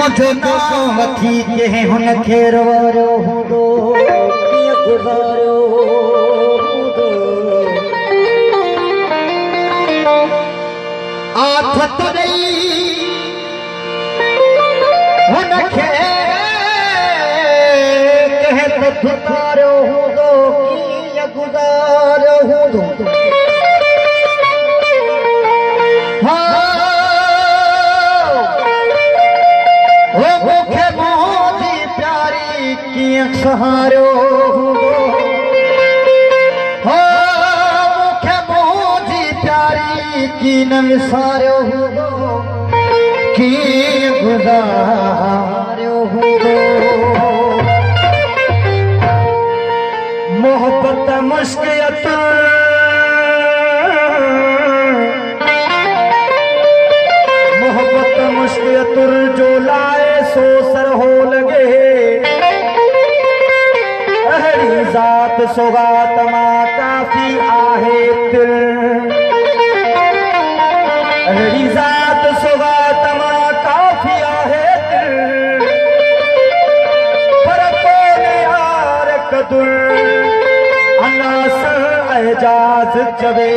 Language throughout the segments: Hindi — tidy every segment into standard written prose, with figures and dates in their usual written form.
मुझो नाम थी के हुन खेरवारो हूंदो कीअं गुज़ारियो हूंदो आफत ॾेई हुन खे कंहिं त धिकारियो हूंदो कीअं गुज़ारियो हूंदो सहारो हूंदो हो मूंखे मुंहिंजी प्यारी की न विसारियो हूंदो कीअं गुज़ारियो हूंदो मोहब्बत मुश्किल मोहब्बत मुश्किल तुर जो लाए सो सर हो लगे ज़ात सौगात मां काफ़ी आहे दिल अहिड़ी ज़ात सौगात मां काफ़ी आहे दिल पर कोन्हे यार कदुर अनास एजाज़ चवे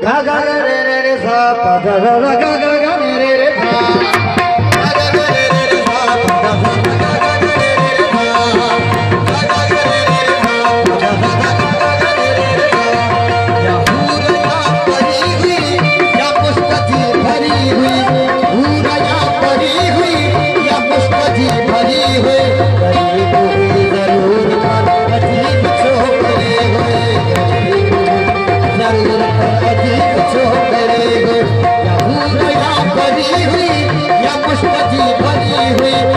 गा गा रे रे रे सा पा गा गा गा गा रे रे सा भरी हुई या मुश्किल भरी हुई